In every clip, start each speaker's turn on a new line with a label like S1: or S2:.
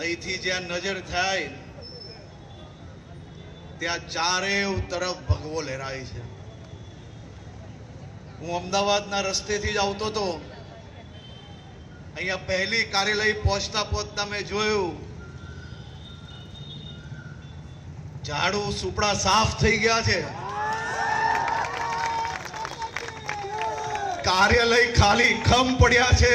S1: અહીંથી જ્યાં નજર થાય ત્યાં ચારેય તરફ ભગવો લહેરાય છે. હું અમદાવાદના રસ્તેથી જ આવતો હતો. અહીંયા પહેલી કાર્યાલય પહોંચતા પહોંચતા મેં જોયું ઝાડુ સુપડા સાફ થઈ ગયા છે. કાર્યાલય ખાલી ખમ પડ્યા છે.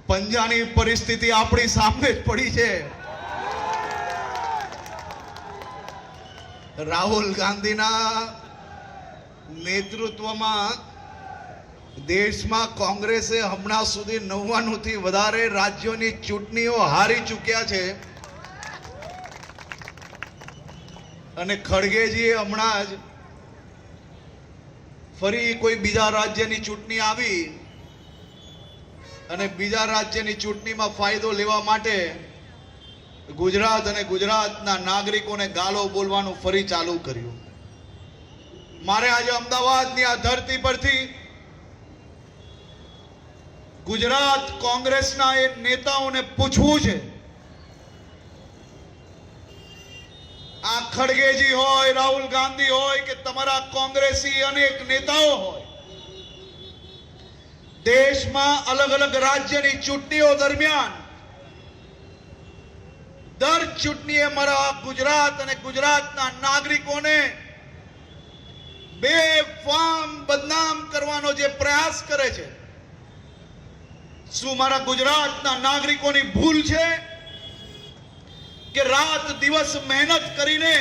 S1: પંજાની પરિસ્થિતિ આપણી સામે જ પડી છે. રાહુલ ગાંધીના નેતૃત્વમાં દેશમાં કોંગ્રેસે હમણાં સુધી 99 થી વધારે રાજ્યોની ચૂંટણીઓ હારી ચૂક્યા છે. અને ખડગેજીએ હમણાં જ ફરી કોઈ બીજા રાજ્યની ચૂંટણી આવી અને બીજા રાજ્યની ચૂંટણીમાં ફાયદો લેવા માટે ગુજરાત અને ગુજરાતના નાગરિકોને ગાળો બોલવાનું ફરી ચાલુ કર્યું. મારે આજે અમદાવાદની આ ધરતી પરથી ગુજરાત કોંગ્રેસના એ નેતાઓને પૂછવું છે, આ ખડગેજી હોય, રાહુલ ગાંધી હોય કે તમારા કોંગ્રેસી અનેક નેતાઓ હોય, દેશમાં અલગ અલગ રાજ્યની ચૂંટણીઓ દરમિયાન દર ચૂંટણીએ મારા ગુજરાત અને ગુજરાતના નાગરિકોને બેફામ બદનામ કરવાનો જે પ્રયાસ કરે છે, શું મારા ગુજરાતના નાગરિકોની ભૂલ છે કે રાત દિવસ મહેનત કરીને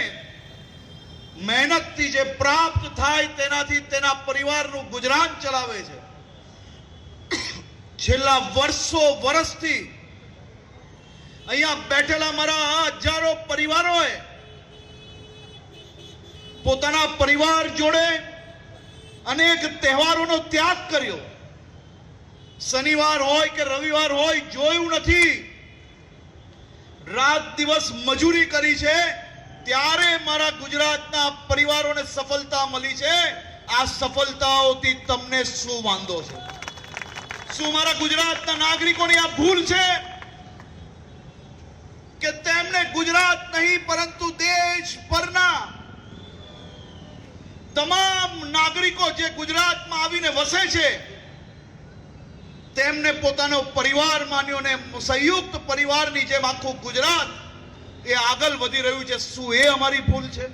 S1: મહેનતથી જે પ્રાપ્ત થાય તેનાથી તેના પરિવારનું ગુજરાન ચલાવે છે? છેલ્લા વર્ષોથી અહીંયા બેઠેલા મારા હજારો પરિવારોએ પોતાના પરિવાર જોડે અનેક તહેવારોનો ત્યાગ કર્યો. શનિવાર હોય કે રવિવાર હોય જોયું નથી. રાત દિવસ મજૂરી કરી છે, ત્યારે મારા ગુજરાતના પરિવારોને સફળતા મળી છે. આ સફળતાઓથી તમને શું વાંધો છે? શું મારા ગુજરાતના નાગરિકોની આ ભૂલ છે કે તેમને ગુજરાત નહીં પરંતુ દેશભરના તમામ નાગરિકો જે ગુજરાતમાં આવીને વસે છે તેમને પોતાનો પરિવાર માન્યો ને સંયુક્ત પરિવારની જેમ આખું ગુજરાત એ આગળ વધી રહ્યું છે? શું એ અમારી ભૂલ છે?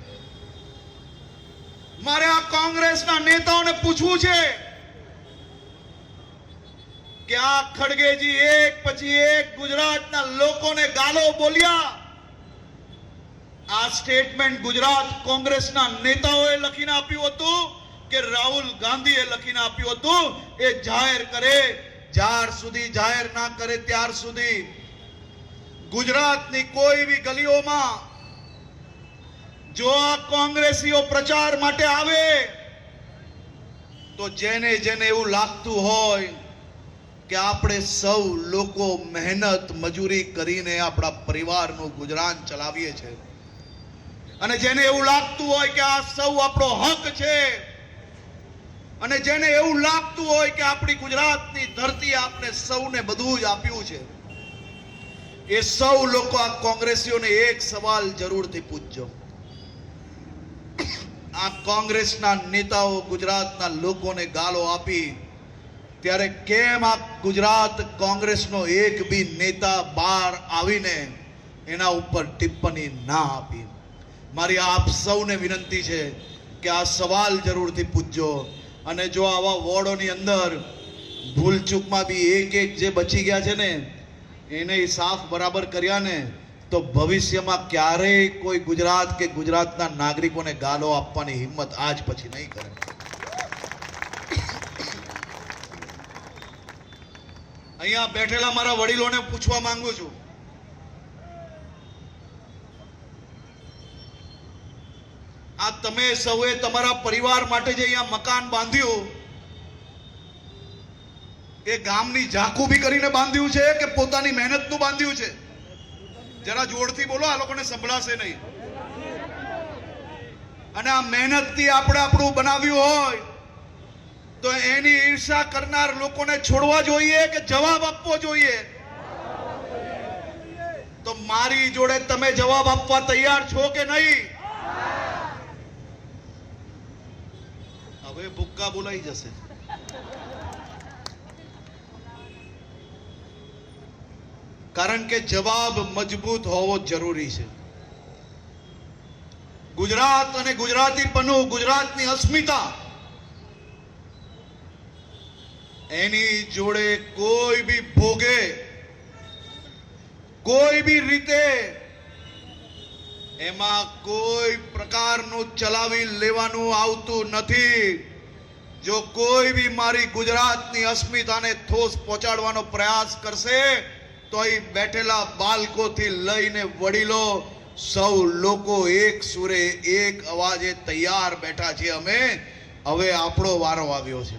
S1: મારે આ કોંગ્રેસના નેતાઓને પૂછવું છે કે આ ખડગેજી એક પછી એક ગુજરાતના લોકોને ગાળો બોલ્યા. આ સ્ટેટમેન્ટ ગુજરાત કોંગ્રેસના નેતાઓએ લખીને આપ્યું હતું કે રાહુલ ગાંધીએ લખીને આપ્યું હતું? એ જાહેર કરે. જ્યાર સુધી જાહેર ના કરે ત્યાર સુધી ગુજરાતની કોઈ બી ગલીઓમાં જો આ કોંગ્રેસીઓ પ્રચાર માટે આવે તો જેને જેને એવું લાગતું હોય કે આપણે સૌ લોકો મહેનત મજૂરી કરીને આપણા પરિવારનું ગુજરાન ચલાવીએ છીએ, અને જેને એવું લાગતું હોય કે આ સૌ આપણો હક છે, અને જેને એવું લાગતું હોય કે આપણી ગુજરાતની ધરતી આપણે સૌને બધું જ આપ્યું છે, એ સૌ લોકો આ કોંગ્રેસીઓને એક સવાલ જરૂરથી પૂછજો. આ કોંગ્રેસના નેતાઓ ગુજરાતના લોકોને ગાળો આપી ત્યારે કેમ આ ગુજરાત કોંગ્રેસનો એક બી નેતા બહાર આવીને એના ઉપર ટિપ્પણી ના આપી? મારી આપ સૌને વિનંતી છે કે આ સવાલ જરૂરથી પૂછજો. અને જો આવા વોર્ડોની અંદર ભૂલચૂકમાં બી એક જે બચી ગયા છે ને એને સાફ બરાબર કર્યા ને તો ભવિષ્યમાં ક્યારેય કોઈ ગુજરાત કે ગુજરાતના નાગરિકોને ગાળો આપવાની હિંમત આજ પછી નહીં કરે. અહીંયા બેઠેલા મારા વડીલોને પૂછવા માંગુ છું, આ તમે સૌએ તમારા પરિવાર માટે જે અહીંયા મકાન બાંધ્યું એ ગામની ઝાકુબી કરીને બાંધ્યું છે કે પોતાની મહેનતનું બાંધ્યું છે? જરા જોરથી બોલો, આ લોકોને સંભળાશે નહીં. અને આ મહેનતથી આપણે આપણું બનાવ્યું હોય તો એની ઈર્ષા કરનાર લોકોને છોડવા જોઈએ કે જવાબ આપવો જોઈએ? મારી જોડે તમે જવાબ આપવા તૈયાર છો કે નહીં? હવે ભૂક્કા બોલાઈ જશે. કારણ કે જવાબ મજબૂત હોવો જરૂરી છે. ગુજરાત અને ગુજરાતીપણું, ગુજરાતની અસ્મિતા, એની જોડે કોઈ બી ભોગે, કોઈ બી રીતે એમાં કોઈ પ્રકારનું ચલાવી લેવાનું આવતું નથી. જો કોઈ બી મારી ગુજરાતની અસ્મિતાને ઠોસ પહોંચાડવાનો પ્રયાસ કરશે તો અહીં બેઠેલા બાળકોથી લઈને વડીલો સૌ લોકો એક સુરે એક અવાજે તૈયાર બેઠા છીએ અમે. હવે આપણો વારો આવ્યો છે.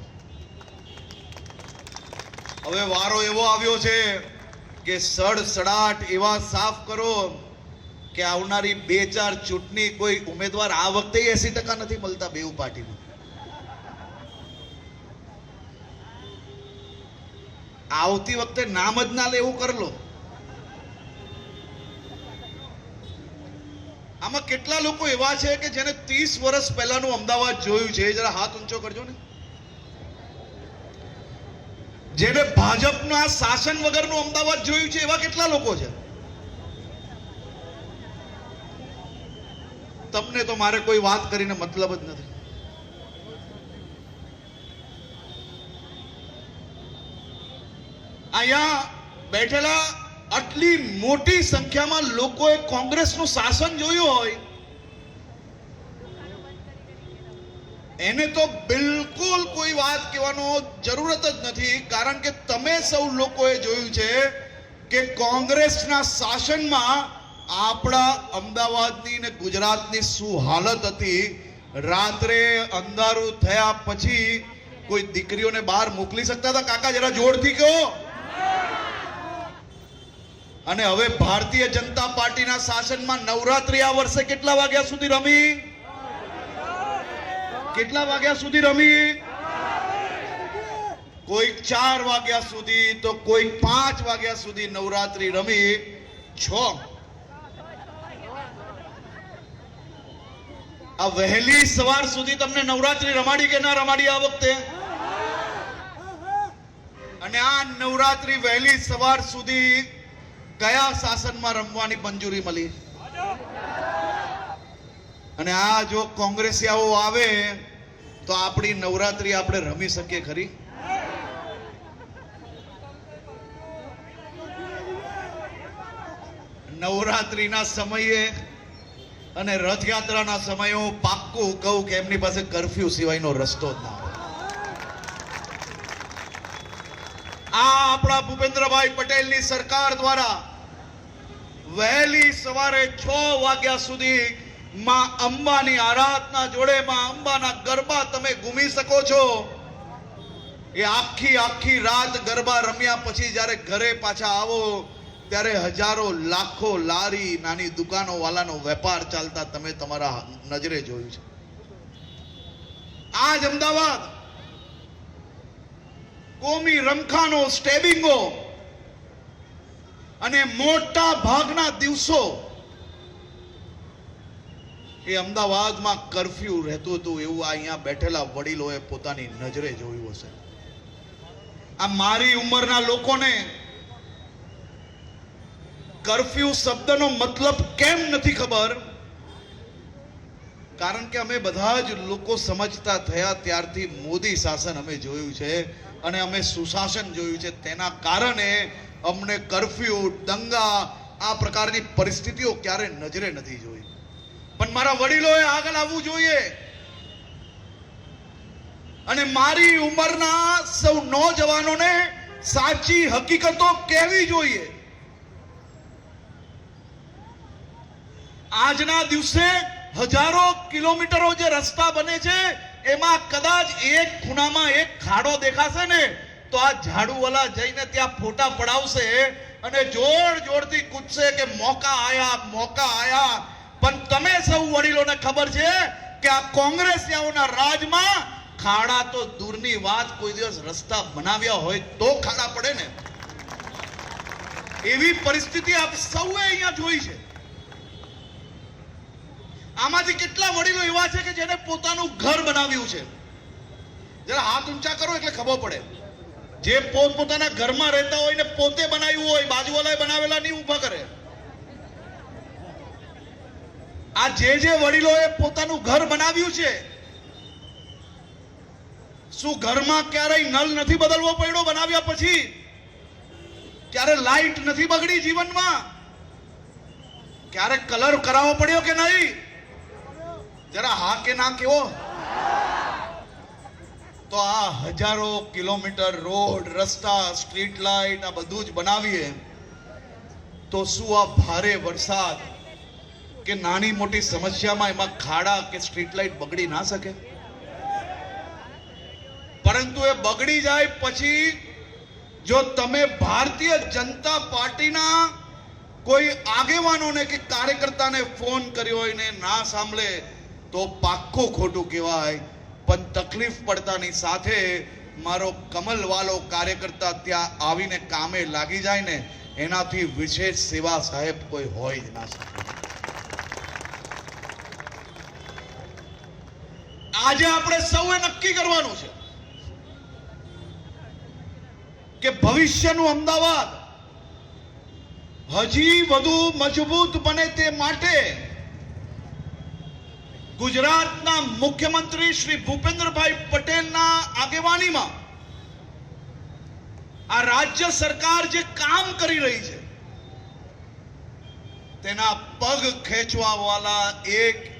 S1: હવે વારો એવો આવ્યો છે કે સડસડાટ એવા સાફ કરો કે આવનારી 2-4 ચૂંટણી કોઈ ઉમેદવાર આ વખતે 80% નથી મળતા બેઉ પાર્ટીમાં. આવતી વખતે નામ જ ના લેવું કરી લો. આમાં કેટલા લોકો એવા છે કે જેને 30 વર્ષ પહેલાનું અમદાવાદ જોયું છે? જરા હાથ ઊંચો કરજો ને. જેને ભાજપના શાસન વગરનું અમદાવાદ જોયું છે એવા કેટલા લોકો છે? તમને તો મારે કોઈ વાત કરીને મતલબ જ નથી. અહીંયા બેઠેલા આટલી મોટી સંખ્યામાં લોકોએ કોંગ્રેસનું શાસન જોયું હોય એને તો બિલકુલ કોઈ વાત કહેવાનો જરૂરત જ નથી. કારણ કે તમે સૌ લોકોએ જોયું છે કે કોંગ્રેસના શાસનમાં આપણા અમદાવાદની ને ગુજરાતની શું હાલત હતી. રાત્રે અંધારું થયા પછી કોઈ દીકરીઓને બહાર મોકલી શકતા હતા? કાકા જરા જોરથી કહો. અને હવે ભારતીય જનતા પાર્ટીના શાસનમાં નવરાત્રી આ વર્ષે કેટલા વાગ્યા સુધી રમી? કેટલા વાગ્યા સુધી રમી? કોઈ 4 વાગ્યા સુધી તો કોઈ 5 વાગ્યા સુધી નવરાત્રી રમી. 6 આ વહેલી સવાર સુધી તમને નવરાત્રી રમાડી કે ના રમાડી આ વખતે? અને આ નવરાત્રી વહેલી સવાર સુધી કયા શાસનમાં રમવાની મંજૂરી મળી? અને આ જો કોંગ્રેસિયાઓ આવે તો આપણી નવરાત્રી આપણે રમી શકીએ ખરી? નવરાત્રીના સમયે અને રથયાત્રાના સમયે હું પાક્કું કહું કે એમની પાસે કર્ફ્યુ સિવાયનો રસ્તો જ ના હોય. આ આપણા ભૂપેન્દ્રભાઈ પટેલની સરકાર દ્વારા વહેલી સવારે 6 વાગ્યા સુધી માં અંબાની આરાધના જોડે માં અંબાના ગરબા તમે ઘૂમી શકો છો. એ આખી રાત ગરબા રમ્યા પછી જ્યારે ઘરે પાછા આવો ત્યારે હજારો લાખો લારી નાની દુકાનો વાળાનો વેપાર ચાલતા તમે તમારા નજરે જોયું છે. આજ અમદાવાદ કોમી રમખાનો, સ્ટેબિંગો અને મોટા ભાગના દિવસો એ અમદાવાદમાં કર્ફ્યુ રહેતું હતું એવું અહીંયા બેઠેલા વડીલોએ પોતાની નજરે જોયું હશે. આ મારી ઉંમરના લોકોને કર્ફ્યુ શબ્દનો મતલબ કેમ નથી ખબર? કારણ કે અમે બધા જ લોકો સમજતા થયા ત્યારથી મોદી શાસન અમે જોયું છે અને અમે સુશાસન જોયું છે. તેના કારણે અમને કર્ફ્યુ, દંગા, આ પ્રકારની પરિસ્થિતિઓ ક્યારે નજરે નથી જોઈ. પણ મારા વડીલોએ આગળ આવવું જોઈએ અને મારી ઉંમરના સૌ નોજવાનોને સાચી હકીકતો કહેવી જોઈએ. આજના દિવસે હજારો કિલોમીટરો જે રસ્તા બને છે એમાં કદાચ એક ખૂણામાં એક ખાડો દેખાશે ને તો આ ઝાડુવાલા જઈને ત્યાં ફોટા પડાવશે અને જોરથી કૂદશે કે મોકા આયા. પણ તમે સૌ વડીલોને ખબર છે કે આ કોંગ્રેસિયાઓના રાજમાં ખાડા તો દૂરની વાત, કોઈ દિવસ રસ્તા બનાવ્યા હોય તો ખાડા પડે ને. એવી પરિસ્થિતિ આપ સૌએ અહીંયા જોઈ છે. આમાંથી કેટલા વડીલો એવા છે કે જેને પોતાનું ઘર બનાવ્યું છે? જરા હાથ ઊંચા કરો એટલે ખબર પડે. જે પોતાના ઘરમાં રહેતા હોય ને પોતે બનાવ્યું હોય, બાજુવાળાએ બનાવેલા નહીં ઊભા કરે. આ જે વડીલોએ પોતાનું ઘર બનાવ્યું છે, શું ઘરમાં ક્યારેય નળ નથી બદલવો પડ્યો બનાવ્યા પછી? ક્યારે લાઈટ નથી બગડી જીવનમાં? ક્યારે કલર કરાવવો પડ્યો કે નહીં? જરા હા કે ના કેવો. તો આ હજારો કિલોમીટર રોડ, રસ્તા, સ્ટ્રીટ લાઇટ આ બધું જ બનાવીએ તો શું આ ભારે વરસાદ કે નાની મોટી સમસ્યામાં એમાં ખાડા કે સ્ટ્રીટ લાઇટ બગડી ના શકે? પરંતુ એ બગડી જાય પછી જો તમે ભારતીય જનતા પાર્ટીના કોઈ આગેવાનોને કે કાર્યકર્તાને ફોન કર્યો હોય ને ના સાંભળે તો પાક્કું ખોટું કહેવાય. પણ તકલીફ પડતાની સાથે મારો કમલવાલો કાર્યકર્તા ત્યાં આવીને કામે લાગી જાય ને એનાથી વિશેષ સેવા સાહેબ કોઈ હોય જ ના શકે. આજે આપણે સૌએ નક્કી કરવાનું છે કે ભવિષ્યનું અમદાવાદ હજી વધુ મજબૂત બને તે માટે ગુજરાતના મુખ્યમંત્રી શ્રી ભૂપેન્દ્રભાઈ પટેલના આગેવાનીમાં આ રાજ્ય સરકાર જે કામ કરી રહી છે તેના પગ ખેંચવા વાળા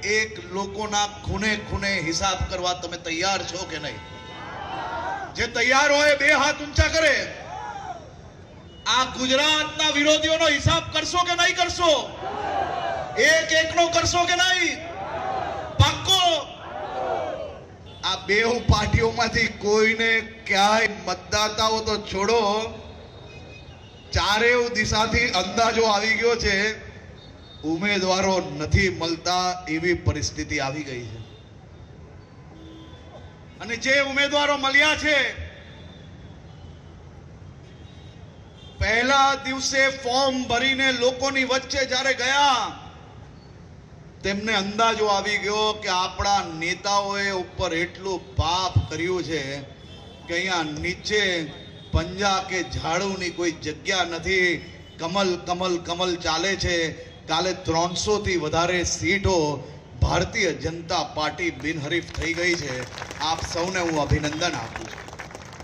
S1: એક લોકોના ખૂણે ખૂણે હિસાબ કરવા તમે તૈયાર છો કે નહીં? જે તૈયાર હોય બે હાથ ઊંચા કરે. આ ગુજરાતના વિરોધીઓનો હિસાબ કરશો કે નહીં કરશો? એકનો કરશો કે નહીં? પાક્કો. આ બેઉ પાર્ટીઓમાંથી કોઈને ક્યાંય મતદાતાઓ તો છોડો, ચારેય દિશાથી અંદાજો આવી ગયો છે, ઉમેદવારો નથી મળતા એવી પરિસ્થિતિ આવી ગઈ છે. અને જે ઉમેદવારો મળ્યા છે પહેલા દિવસે ફોર્મ ભરીને લોકોની વચ્ચે જ્યારે ગયા તેમને અંદાજો આવી ગયો કે આપણા નેતાઓએ ઉપર એટલું પાપ કર્યું છે કે અહીંયા નીચે પંજા કે ઝાડુની કોઈ જગ્યા નથી. કમલ કમલ કમલ ચાલે છે. કાલે 300 થી વધારે સીટો ભારતીય જનતા પાર્ટી બિનહરીફ થઈ ગઈ છે. આપ સૌને હું અભિનંદન આપું છું.